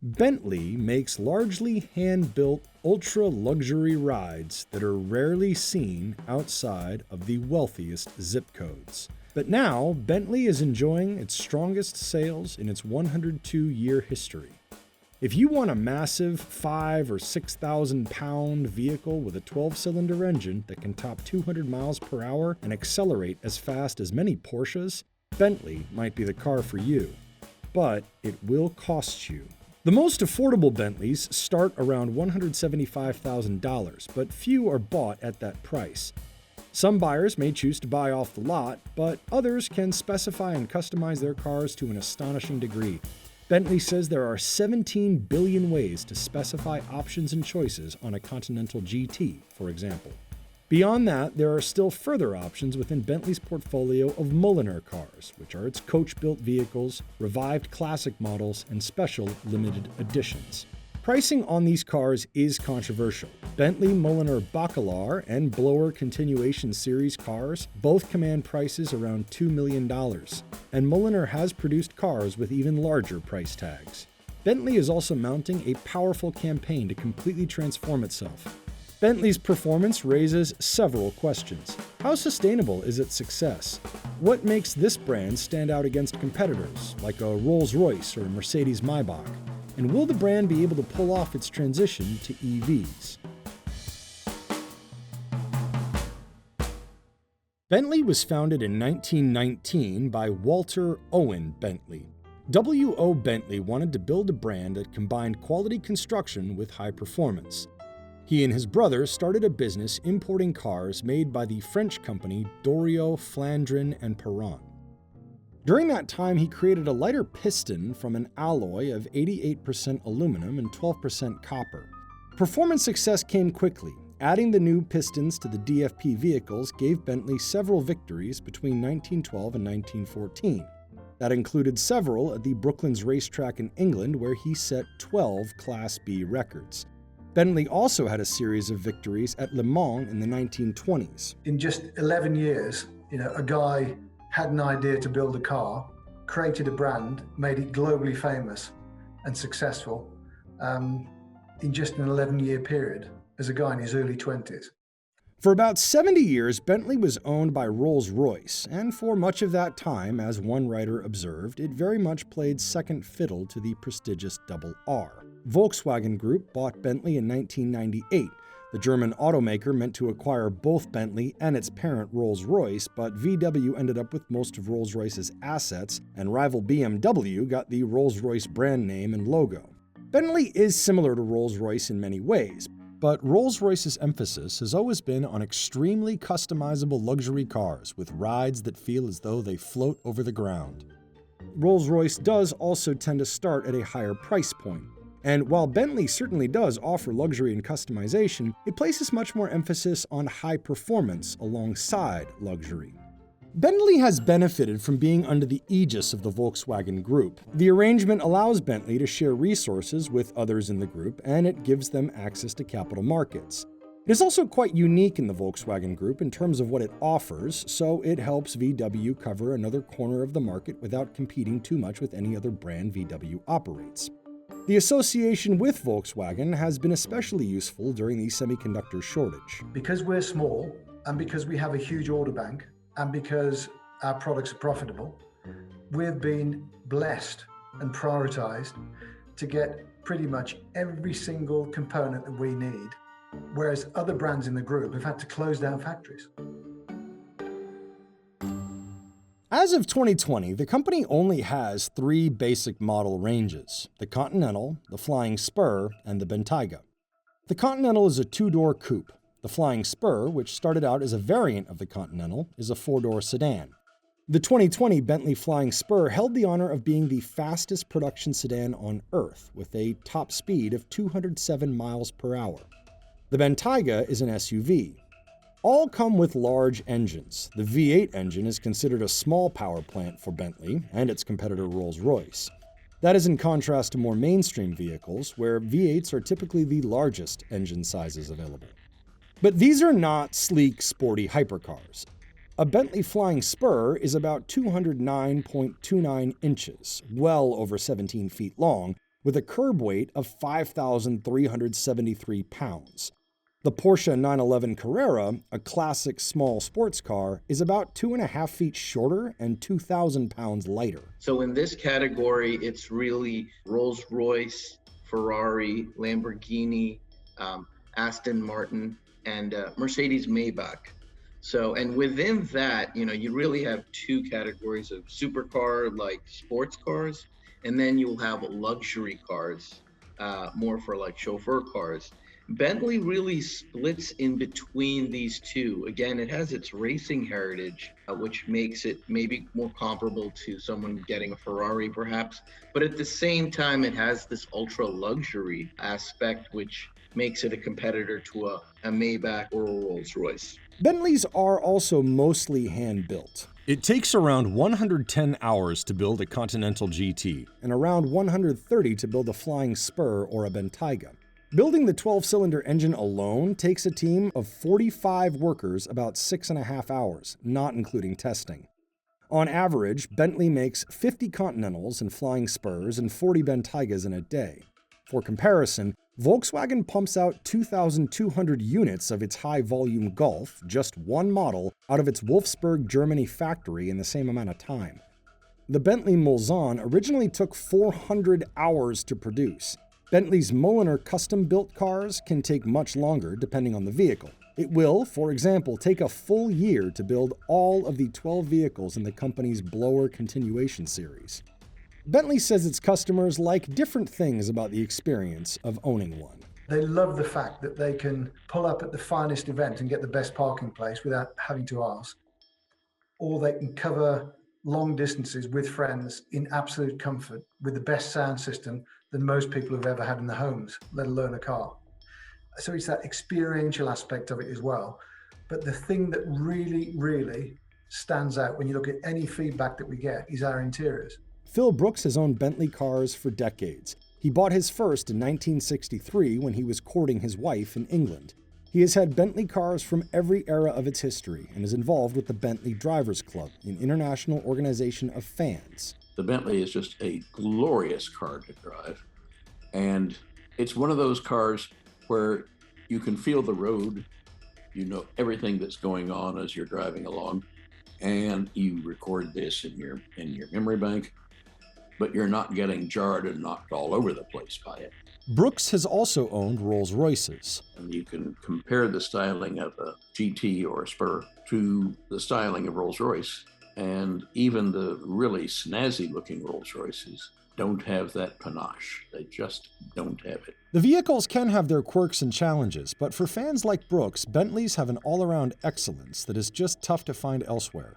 Bentley makes largely hand-built ultra-luxury rides that are rarely seen outside of the wealthiest zip codes. But now, Bentley is enjoying its strongest sales in its 102-year history. If you want a massive 5,000 or 6,000 pound vehicle with a 12-cylinder engine that can top 200 miles per hour and accelerate as fast as many Porsches, Bentley might be the car for you. But it will cost you. The most affordable Bentleys start around $175,000, but few are bought at that price. Some buyers may choose to buy off the lot, but others can specify and customize their cars to an astonishing degree. Bentley says there are 17 billion ways to specify options and choices on a Continental GT, for example. Beyond that, there are still further options within Bentley's portfolio of Mulliner cars, which are its coach-built vehicles, revived classic models, and special limited editions. Pricing on these cars is controversial. Bentley Mulliner Bacalar and Blower Continuation Series cars both command prices around $2 million, and Mulliner has produced cars with even larger price tags. Bentley is also mounting a powerful campaign to completely transform itself. Bentley's performance raises several questions. How sustainable is its success? What makes this brand stand out against competitors like a Rolls-Royce or a Mercedes-Maybach? And will the brand be able to pull off its transition to EVs? Bentley was founded in 1919 by Walter Owen Bentley. W.O. Bentley wanted to build a brand that combined quality construction with high performance. He and his brother started a business importing cars made by the French company Doriot, Flandrin, and Perron. During that time, he created a lighter piston from an alloy of 88% aluminum and 12% copper. Performance success came quickly. Adding the new pistons to the DFP vehicles gave Bentley several victories between 1912 and 1914. That included several at the Brooklands racetrack in England, where he set 12 Class B records. Bentley also had a series of victories at Le Mans in the 1920s. In just 11 years, a guy had an idea to build a car, created a brand, made it globally famous and successful in just an 11-year period as a guy in his early 20s. For about 70 years, Bentley was owned by Rolls-Royce, and for much of that time, as one writer observed, it very much played second fiddle to the prestigious Double R. Volkswagen Group bought Bentley in 1998. The German automaker meant to acquire both Bentley and its parent Rolls-Royce, but VW ended up with most of Rolls-Royce's assets, and rival BMW got the Rolls-Royce brand name and logo. Bentley is similar to Rolls-Royce in many ways, but Rolls-Royce's emphasis has always been on extremely customizable luxury cars with rides that feel as though they float over the ground. Rolls-Royce does also tend to start at a higher price point. And while Bentley certainly does offer luxury and customization, it places much more emphasis on high performance alongside luxury. Bentley has benefited from being under the aegis of the Volkswagen Group. The arrangement allows Bentley to share resources with others in the group, and it gives them access to capital markets. It is also quite unique in the Volkswagen Group in terms of what it offers, so it helps VW cover another corner of the market without competing too much with any other brand VW operates. The association with Volkswagen has been especially useful during the semiconductor shortage. Because we're small, and because we have a huge order bank, and because our products are profitable, we've been blessed and prioritized to get pretty much every single component that we need, whereas other brands in the group have had to close down factories. As of 2020, the company only has 3 basic model ranges: the Continental, the Flying Spur, and the Bentayga. The Continental is a 2-door coupe. The Flying Spur, which started out as a variant of the Continental, is a 4-door sedan. The 2020 Bentley Flying Spur held the honor of being the fastest production sedan on Earth, with a top speed of 207 miles per hour. The Bentayga is an SUV. All come with large engines. The V8 engine is considered a small power plant for Bentley and its competitor Rolls-Royce. That is in contrast to more mainstream vehicles, where V8s are typically the largest engine sizes available. But these are not sleek, sporty hypercars. A Bentley Flying Spur is about 209.29 inches, well over 17 feet long, with a curb weight of 5,373 pounds. The Porsche 911 Carrera, a classic small sports car, is about 2.5 feet shorter and 2,000 pounds lighter. So in this category, it's really Rolls-Royce, Ferrari, Lamborghini, Aston Martin, and Mercedes-Maybach. So, and within that, you really have two categories of supercar, like sports cars, and then you'll have luxury cars, more for like chauffeur cars. Bentley really splits in between these two. Again, it has its racing heritage, which makes it maybe more comparable to someone getting a Ferrari perhaps, but at the same time, it has this ultra luxury aspect, which makes it a competitor to a Maybach or a Rolls-Royce. Bentleys are also mostly hand-built. It takes around 110 hours to build a Continental GT and around 130 to build a Flying Spur or a Bentayga. Building the 12-cylinder engine alone takes a team of 45 workers about 6.5 hours, not including testing. On average, Bentley makes 50 Continentals and Flying Spurs and 40 Bentaygas in a day. For comparison, Volkswagen pumps out 2,200 units of its high-volume Golf, just one model, out of its Wolfsburg, Germany factory in the same amount of time. The Bentley Mulsanne originally took 400 hours to produce. Bentley's Mulliner custom-built cars can take much longer depending on the vehicle. It will, for example, take a full year to build all of the 12 vehicles in the company's Blower Continuation series. Bentley says its customers like different things about the experience of owning one. They love the fact that they can pull up at the finest event and get the best parking place without having to ask, or they can cover long distances with friends in absolute comfort with the best sound system than most people have ever had in their homes, let alone a car. So it's that experiential aspect of it as well. But the thing that really, really stands out when you look at any feedback that we get is our interiors. Phil Brooks has owned Bentley cars for decades. He bought his first in 1963 when he was courting his wife in England. He has had Bentley cars from every era of its history and is involved with the Bentley Drivers Club, an international organization of fans. The Bentley is just a glorious car to drive. And it's one of those cars where you can feel the road, you know everything that's going on as you're driving along, and you record this in your memory bank, but you're not getting jarred and knocked all over the place by it. Brooks has also owned Rolls-Royces. And you can compare the styling of a GT or a Spur to the styling of Rolls-Royce, and even the really snazzy-looking Rolls-Royces don't have that panache. They just don't have it. The vehicles can have their quirks and challenges, but for fans like Brooks, Bentleys have an all-around excellence that is just tough to find elsewhere.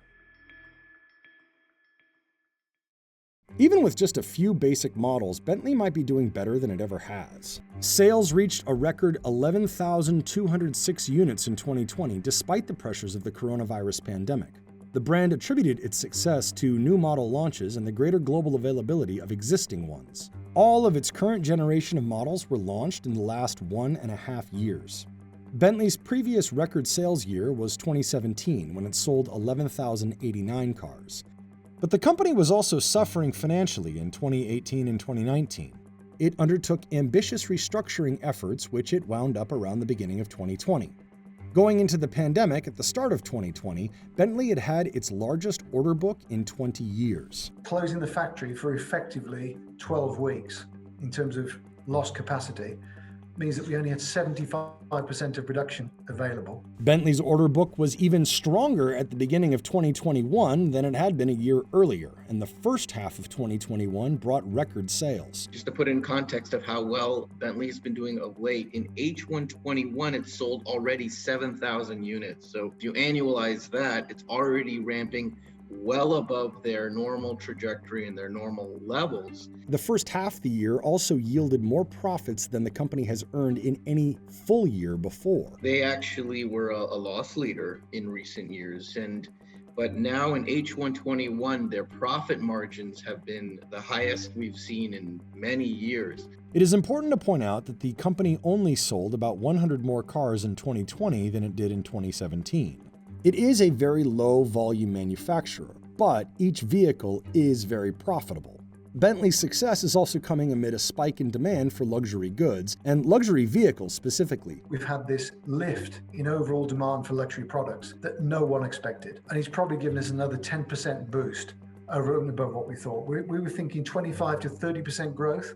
Even with just a few basic models, Bentley might be doing better than it ever has. Sales reached a record 11,206 units in 2020, despite the pressures of the coronavirus pandemic. The brand attributed its success to new model launches and the greater global availability of existing ones. All of its current generation of models were launched in the last 1.5 years. Bentley's previous record sales year was 2017, when it sold 11,089 cars. But the company was also suffering financially in 2018 and 2019. It undertook ambitious restructuring efforts, which it wound up around the beginning of 2020. Going into the pandemic at the start of 2020, Bentley had had its largest order book in 20 years. Closing the factory for effectively 12 weeks in terms of lost capacity means that we only had 75% of production available. Bentley's order book was even stronger at the beginning of 2021 than it had been a year earlier, and the first half of 2021 brought record sales. Just to put in context of how well Bentley has been doing of late, in H1 21, it sold already 7,000 units. So if you annualize that, it's already ramping well above their normal trajectory and their normal levels. The first half of the year also yielded more profits than the company has earned in any full year before. They actually were a loss leader in recent years, but now in H1 21, their profit margins have been the highest we've seen in many years. It is important to point out that the company only sold about 100 more cars in 2020 than it did in 2017. It is a very low volume manufacturer, but each vehicle is very profitable. Bentley's success is also coming amid a spike in demand for luxury goods, and luxury vehicles specifically. We've had this lift in overall demand for luxury products that no one expected. And it's probably given us another 10% boost over and above what we thought. We were thinking 25 to 30% growth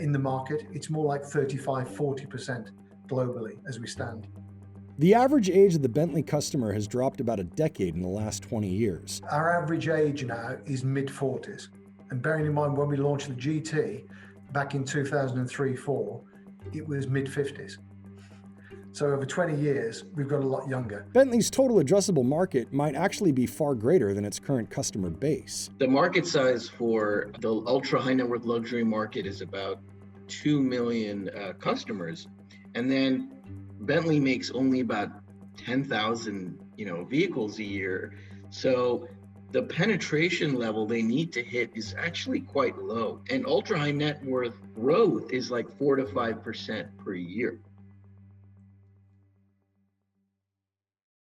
in the market. It's more like 35, 40% globally as we stand. The average age of the Bentley customer has dropped about a decade in the last 20 years. Our average age now is mid-40s. And bearing in mind when we launched the GT back in 2003-4, it was mid-50s. So over 20 years, we've got a lot younger. Bentley's total addressable market might actually be far greater than its current customer base. The market size for the ultra high net worth luxury market is about 2 million customers. And then Bentley makes only about 10,000, vehicles a year. So the penetration level they need to hit is actually quite low. And ultra high net worth growth is like 4 to 5% per year.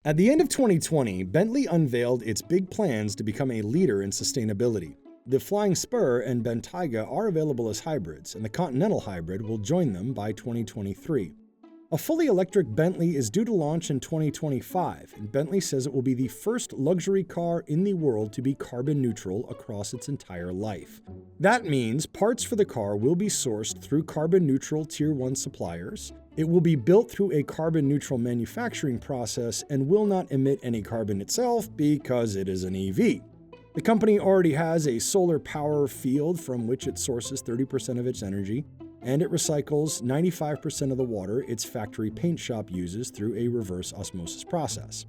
At the end of 2020, Bentley unveiled its big plans to become a leader in sustainability. The Flying Spur and Bentayga are available as hybrids, and the Continental Hybrid will join them by 2023. A fully electric Bentley is due to launch in 2025, and Bentley says it will be the first luxury car in the world to be carbon neutral across its entire life. That means parts for the car will be sourced through carbon neutral Tier 1 suppliers. It will be built through a carbon neutral manufacturing process and will not emit any carbon itself because it is an EV. The company already has a solar power field from which it sources 30% of its energy, and it recycles 95% of the water its factory paint shop uses through a reverse osmosis process.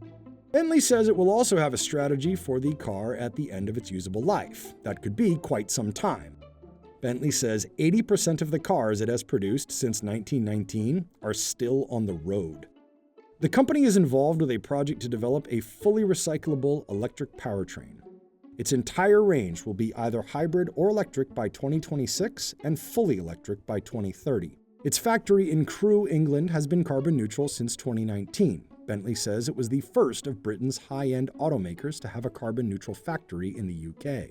Bentley says it will also have a strategy for the car at the end of its usable life. That could be quite some time. Bentley says 80% of the cars it has produced since 1919 are still on the road. The company is involved with a project to develop a fully recyclable electric powertrain. Its entire range will be either hybrid or electric by 2026 and fully electric by 2030. Its factory in Crewe, England has been carbon neutral since 2019. Bentley says it was the first of Britain's high-end automakers to have a carbon neutral factory in the UK.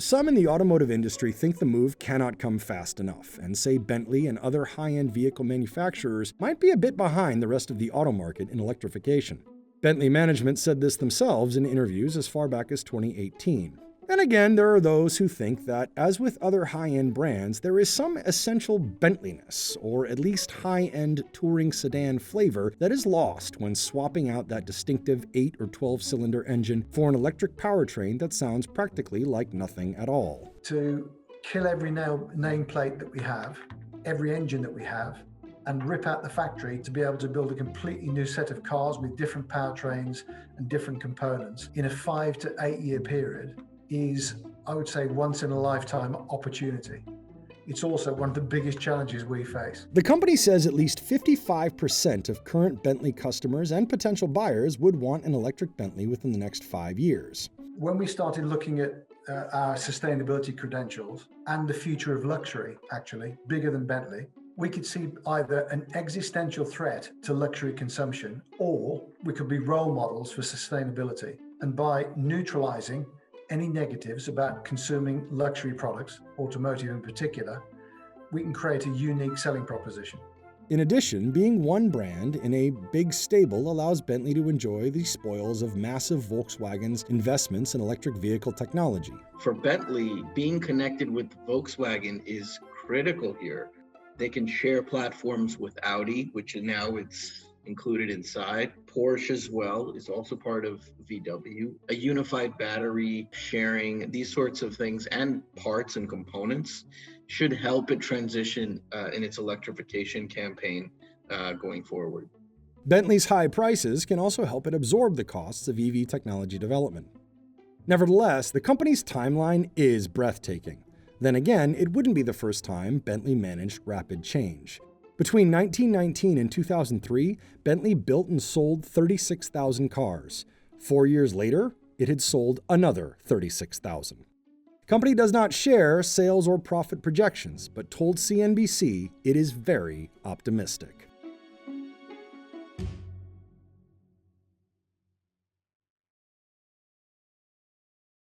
Some in the automotive industry think the move cannot come fast enough and say Bentley and other high-end vehicle manufacturers might be a bit behind the rest of the auto market in electrification. Bentley management said this themselves in interviews as far back as 2018. And again, there are those who think that, as with other high-end brands, there is some essential Bentleyness, or at least high-end touring sedan flavor, that is lost when swapping out that distinctive 8 or 12-cylinder engine for an electric powertrain that sounds practically like nothing at all. To kill every nameplate that we have, every engine that we have, and rip out the factory to be able to build a completely new set of cars with different powertrains and different components in a 5 to 8 year period is, I would say, once in a lifetime opportunity. It's also one of the biggest challenges we face. The company says at least 55% of current Bentley customers and potential buyers would want an electric Bentley within the next 5 years. When we started looking at our sustainability credentials and the future of luxury, actually, bigger than Bentley, we could see either an existential threat to luxury consumption, or we could be role models for sustainability. And by neutralizing any negatives about consuming luxury products, automotive in particular, we can create a unique selling proposition. In addition, being one brand in a big stable allows Bentley to enjoy the spoils of massive Volkswagen's investments in electric vehicle technology. For Bentley, being connected with Volkswagen is critical here. They can share platforms with Audi, which now it's included inside. Porsche as well is also part of VW. A unified battery sharing, these sorts of things, and parts and components should help it transition in its electrification campaign going forward. Bentley's high prices can also help it absorb the costs of EV technology development. Nevertheless, the company's timeline is breathtaking. Then again, it wouldn't be the first time Bentley managed rapid change. Between 1919 and 2003, Bentley built and sold 36,000 cars. 4 years later, it had sold another 36,000. The company does not share sales or profit projections, but told CNBC it is very optimistic.